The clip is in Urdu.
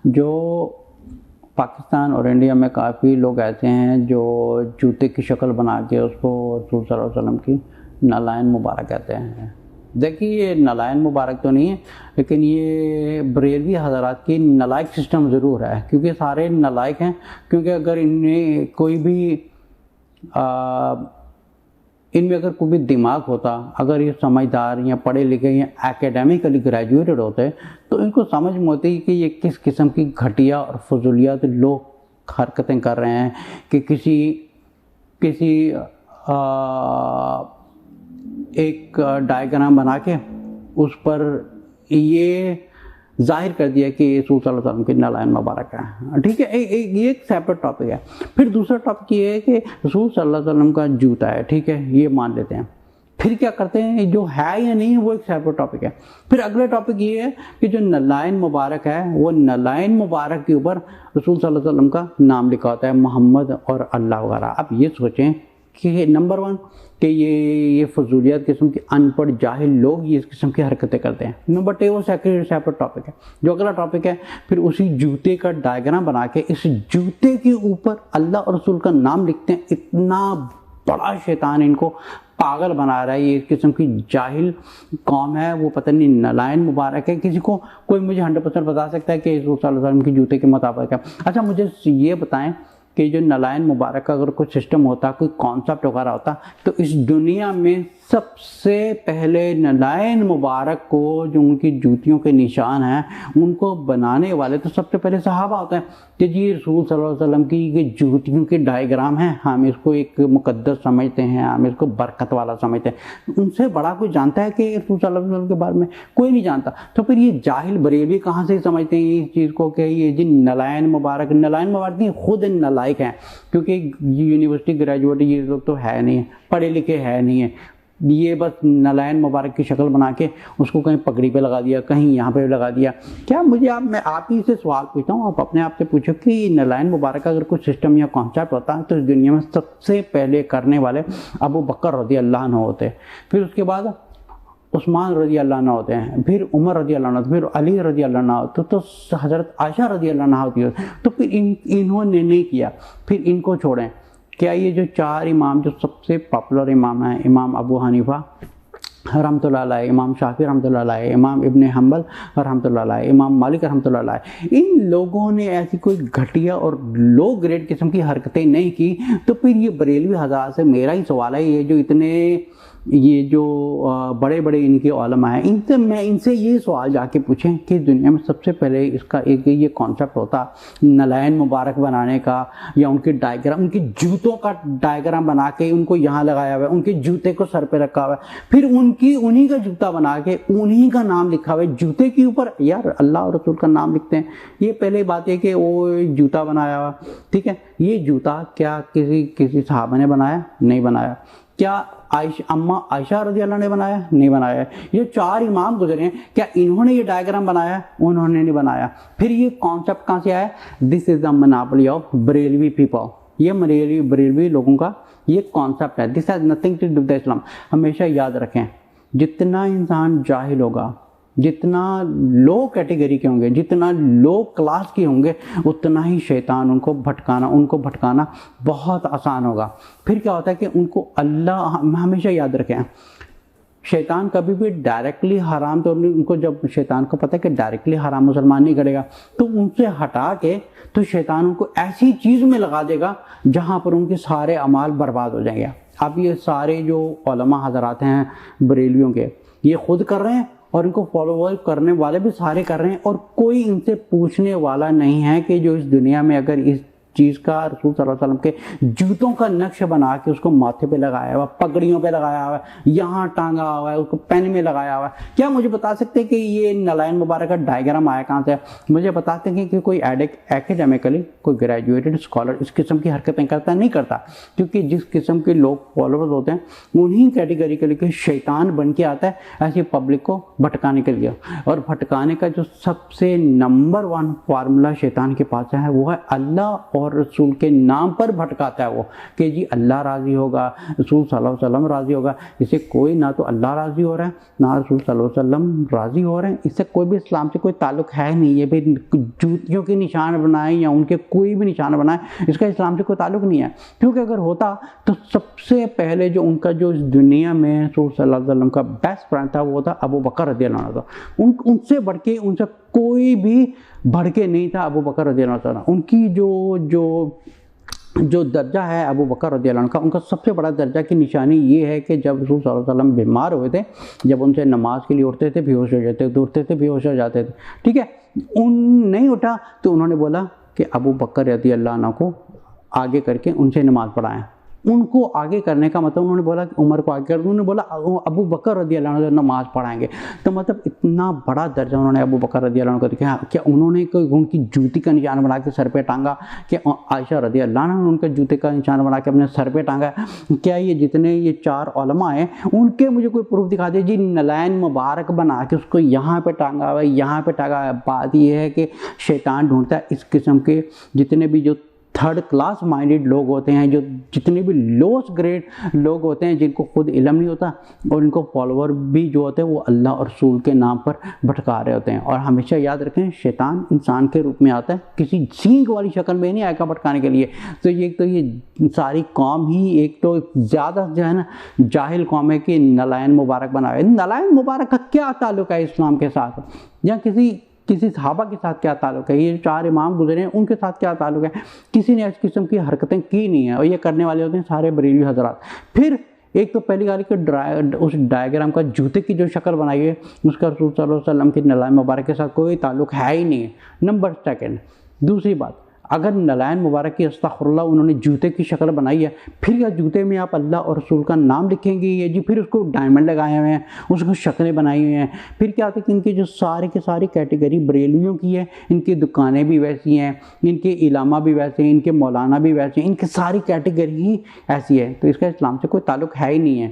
جو پاکستان اور انڈیا میں کافی لوگ ایسے ہیں جو جوتے کی شکل بنا کے اس کو رسول صلی اللہ علیہ وسلم کی نالائن مبارک کہتے ہیں. دیکھیے یہ نالائن مبارک تو نہیں ہے، لیکن یہ بریلوی حضرات کی نالائق سسٹم ضرور ہے، کیونکہ سارے نالائق ہیں. کیونکہ اگر ان میں کوئی بھی دماغ ہوتا، اگر یہ سمجھدار یا پڑھے لکھے یا اکیڈیمکلی گریجویٹڈ ہوتے تو ان کو سمجھ میں ہوتی کہ یہ کس قسم کی گھٹیا اور فضولیات لوگ حرکتیں کر رہے ہیں کہ کسی ایک ڈائیگرام بنا کے اس پر یہ ظاہر کر دیا کہ رسول صلی اللہ علیہ وسلم کی نالائن مبارک ہے. ٹھیک ہے، یہ ایک سیپریٹ ٹاپک ہے. پھر دوسرا ٹاپک یہ ہے کہ رسول صلی اللہ علیہ وسلم کا جوتا ہے، ٹھیک ہے، یہ مان لیتے ہیں. پھر کیا کرتے ہیں، جو ہے یا نہیں وہ ایک سیپریٹ ٹاپک ہے. پھر اگلا ٹاپک یہ ہے کہ جو نالائن مبارک ہے وہ نالائن مبارک کے اوپر رسول صلی اللہ علیہ وسلم کا نام لکھا ہوتا ہے، محمد اور اللہ وغیرہ. اب یہ سوچیں کہ نمبر 1 کہ یہ فضولیات قسم کی ان پڑھ جاہل لوگ یہ اس قسم کی حرکتیں کرتے ہیں. نمبر 2 وہ سیپریٹ ٹاپک ہے. جو اگلا ٹاپک ہے پھر اسی جوتے کا ڈائیگرام بنا کے اس جوتے کے اوپر اللہ اور رسول کا نام لکھتے ہیں. اتنا بڑا شیطان ان کو پاگل بنا رہا ہے. یہ اس قسم کی جاہل قوم ہے، وہ پتہ نہیں نالائن مبارک ہے. کسی کو کوئی مجھے 100% بتا سکتا ہے کہ رسول صلی اللہ علیہ وسلم کی جوتے کے مطابق ہے. اچھا مجھے یہ بتائیں کہ جو نالائن مبارک کا اگر کوئی سسٹم ہوتا، کوئی کانسیپٹ وغیرہ ہوتا، تو اس دنیا میں سب سے پہلے نالائن مبارک کو جو ان کی جوتیوں کے نشان ہیں ان کو بنانے والے تو سب سے پہلے صحابہ ہوتے ہیں کہ جی رسول صلی اللہ علیہ وسلم کی جوتیوں کے ڈائیگرام ہیں، ہم اس کو ایک مقدس سمجھتے ہیں، ہم اس کو برکت والا سمجھتے ہیں. ان سے بڑا کوئی جانتا ہے کہ رسول صلی اللہ علیہ وسلم کے بارے میں؟ کوئی نہیں جانتا. تو پھر یہ جاہل بریلوی کہاں سے سمجھتے ہیں اس چیز کو کہ یہ جی نالائن مبارک نہیں، خود نالائق ہیں. کیونکہ یونیورسٹی گریجویٹ یہ لوگ تو ہے نہیں، پڑھے لکھے ہے نہیں ہیں. یہ بس نالائن مبارک کی شکل بنا کے اس کو کہیں پگڑی پہ لگا دیا، کہیں یہاں پہ لگا دیا. کیا میں آپ ہی سے سوال پوچھتا ہوں، آپ اپنے آپ سے پوچھو کہ نالائن مبارک کا اگر کوئی سسٹم یا کانسیپٹ ہوتا تو اس دنیا میں سب سے پہلے کرنے والے ابو بکر رضی اللہ عنہ ہوتے، پھر اس کے بعد عثمان رضی اللہ عنہ ہوتے ہیں، پھر عمر رضی اللہ عنہ، پھر علی رضی اللہ عنہ ہوتے، تو حضرت عائشہ رضی اللہ عنہ ہوتی ہے. تو پھر انہوں نے نہیں کیا، پھر ان کو چھوڑیں. کیا یہ جو 4 امام جو سب سے پاپولر امام ہیں، امام ابو حنیفہ رحمۃ اللہ علیہ، امام شافعی رحمۃ اللہ علیہ، امام ابن حنبل رحمۃ اللہ علیہ، امام مالک رحمۃ اللہ علیہ، ان لوگوں نے ایسی کوئی گھٹیا اور لو گریڈ قسم کی حرکتیں نہیں کی؟ تو پھر یہ بریلوی حضرات سے میرا ہی سوال ہے، یہ جو بڑے بڑے ان کے علماء ہیں، ان سے یہ سوال جا کے پوچھیں کہ دنیا میں سب سے پہلے اس کا ایک یہ کانسیپٹ ہوتا نالائن مبارک بنانے کا، یا ان کے ڈائیگرام، ان کے جوتوں کا ڈائیگرام بنا کے ان کو یہاں لگایا ہوا ہے، ان کے جوتے کو سر پہ رکھا ہوا ہے، پھر انہی کا جوتا بنا کے انہی کا نام لکھا ہوا ہے جوتے کے اوپر. یار اللہ اور رسول کا نام لکھتے ہیں. یہ پہلے بات ہے کہ وہ جوتا بنایا ہوا، ٹھیک ہے، یہ جوتا کیا کسی صحابہ نے بنایا؟ نہیں بنایا. کیا اماں عائشہ رضی اللہ نے بنایا؟ نہیں بنایا. یہ 4 امام گزرے ہیں، کیا انہوں نے یہ ڈائیگرام بنایا؟ انہوں نے نہیں بنایا. پھر یہ کانسیپٹ کہاں سے آیا؟ This is the monopoly of Barelvi people. یہ بریلوی لوگوں کا یہ کانسیپٹ ہے. This has nothing to do with Islam. ہمیشہ یاد رکھیں، جتنا انسان جاہل ہوگا، جتنا لو کیٹیگری کے ہوں گے، جتنا لو کلاس کے ہوں گے، اتنا ہی شیطان ان کو بھٹکانا بہت آسان ہوگا. پھر کیا ہوتا ہے کہ ان کو اللہ، ہمیشہ یاد رکھیں، شیطان کبھی بھی ڈائریکٹلی حرام، تو ان کو جب شیطان کو پتہ ہے کہ ڈائریکٹلی حرام مسلمان نہیں کرے گا، تو ان سے ہٹا کے تو شیطان ان کو ایسی چیز میں لگا دے گا جہاں پر ان کے سارے اعمال برباد ہو جائیں گے. اب یہ سارے جو علماء حضرات ہیں بریلویوں کے، یہ خود کر رہے ہیں اور ان کو فالو کرنے والے بھی سارے کر رہے ہیں، اور کوئی ان سے پوچھنے والا نہیں ہے کہ جو اس دنیا میں اگر اس چیز کا رسول صلی اللہ علیہ وسلم کے جوتوں کا نقش بنا کے اس کو ماتھے پہ لگایا ہوا، پگڑیوں پہ لگایا ہوا ہے، یہاں ٹانگا ہوا ہے، اس کو پین میں لگایا ہوا ہے. کیا مجھے بتا سکتے کہ یہ نالائن مبارک کا ڈائیگرام آیا کہاں سے؟ مجھے بتاتے ہیں کہ کوئی ایکیڈیمکلی کوئی گریجویٹڈ اسکالر اس قسم کی حرکتیں کرتا نہیں کرتا، کیونکہ جس قسم کے لوگ فالوورز ہوتے ہیں انہی کیٹیگری کے لیے شیطان بن کے آتا ہے ایسی پبلک کو بھٹکانے کے لیے. اور بھٹکانے کا جو سب سے نمبر 1 فارمولا شیطان کے پاس ہے وہ ہے اللہ اور اور رسول کے نام پر بھٹکاتا ہے وہ کہ جی اللہ راضی ہوگا، رسول صلی اللہ علیہ وسلم راضی ہوگا، اس سے کوئی نہ تو اللہ راضی ہو رہا ہے نہ رسول صلی اللہ علیہ وسلم راضی ہو رہے ہیں، اس سے کوئی بھی اسلام سے کوئی تعلق ہے نہیں. یہ بھی جوتیوں کے نشان بنائیں یا ان کے کوئی بھی نشان بنائیں، اس کا اسلام سے کوئی تعلق نہیں ہے. کیونکہ اگر ہوتا تو سب سے پہلے جو ان کا جو اس دنیا میں رسول صلی اللہ علیہ وسلم کا بیسٹ فرینڈ تھا وہ تھا ابو بکر رضی اللہ عنہ تھا. ان سے بڑھ کے ان سے کوئی بھی بڑھ کے نہیں تھا ابو بکر رضی اللہ عنہ. ان کی جو درجہ ہے ابو بکر رضی اللہ عنہ کا، ان کا سب سے بڑا درجہ کی نشانی یہ ہے کہ جب رسول صلی اللہ علیہ وسلم بیمار ہوئے تھے، جب ان سے نماز کے لیے اٹھتے تھے بیہوش ہو جاتے تھے، اٹھتے تھے بیہوش ہو جاتے تھے، ٹھیک ہے. ان نہیں اٹھا تو انہوں نے بولا کہ ابو بکر رضی اللہ عنہ کو آگے کر کے ان سے نماز پڑھائیں. ان کو آگے کرنے کا مطلب انہوں نے بولا کہ عمر کو آگے کر، انہوں نے بولا ابو بکر رضی اللہ عنہ نماز پڑھائیں گے. تو مطلب اتنا بڑا درجہ انہوں نے ابو بکر رضی اللہ عنہ کو دکھایا. کیا انہوں نے کوئی ان کی جوتی کا نشان بنا کے سر پہ ٹانگا؟ کہ عائشہ رضی اللہ عنہ نے ان کے جوتے کا نشان بنا کے اپنے سر پہ ٹانگا؟ کیا یہ جتنے یہ 4 علماء ہیں ان کے مجھے کوئی پروف دکھا دے جی نلائن مبارک بنا کے اس کو یہاں پہ ٹانگا ہوا ہے، یہاں پہ ٹانگا ہے. بات یہ ہے کہ شیطان ڈھونڈتا ہے اس قسم کے جتنے بھی جو تھرڈ کلاس مائنڈڈ لوگ ہوتے ہیں، جو جتنے بھی لوسٹ گریڈ لوگ ہوتے ہیں جن کو خود علم نہیں ہوتا اور ان کو فالوور بھی جو ہوتے ہیں وہ اللہ اور رسول کے نام پر بھٹکا رہے ہوتے ہیں. اور ہمیشہ یاد رکھیں شیطان انسان کے روپ میں آتا ہے، کسی سینگ والی شکل میں نہیں آئے گا بھٹکانے کے لیے. تو یہ ساری قوم ہی ایک تو زیادہ جو ہے نا جاہل قوم ہے کہ نلائن مبارک بنائے. نلائن مبارک کا کیا تعلق ہے اسلام کے ساتھ، یا کسی صحابہ کے ساتھ کیا تعلق ہے؟ یہ 4 امام گزرے ہیں ان کے ساتھ کیا تعلق ہے؟ کسی نے اس قسم کی حرکتیں کی نہیں ہیں، اور یہ کرنے والے ہوتے ہیں سارے بریلوی حضرات. پھر ایک تو پہلی گالی کہ اس ڈائیگرام کا جوتے کی جو شکل بنائی ہے اس کا رسول صلی اللہ علیہ وسلم کی نلائن مبارک کے ساتھ کوئی تعلق ہے ہی نہیں ہے. نمبر 2. دوسری بات، اگر نلائن مبارک کی استغفر اللہ انہوں نے جوتے کی شکل بنائی ہے، پھر یا جوتے میں آپ اللہ اور رسول کا نام لکھیں گے یا جی پھر اس کو ڈائمنڈ لگائے ہوئے ہیں، اس کو شکلیں بنائی ہوئی ہیں. پھر کیا ہوتا ہے کہ ان کی جو سارے کی ساری کیٹیگری بریلویوں کی ہے، ان کی دکانیں بھی ویسی ہیں، ان کے علامہ بھی ویسے ہیں، ان کے مولانا بھی ویسے ہیں، ان کی ساری کیٹیگری ہی ایسی ہے. تو اس کا اسلام سے کوئی تعلق ہے ہی نہیں ہے.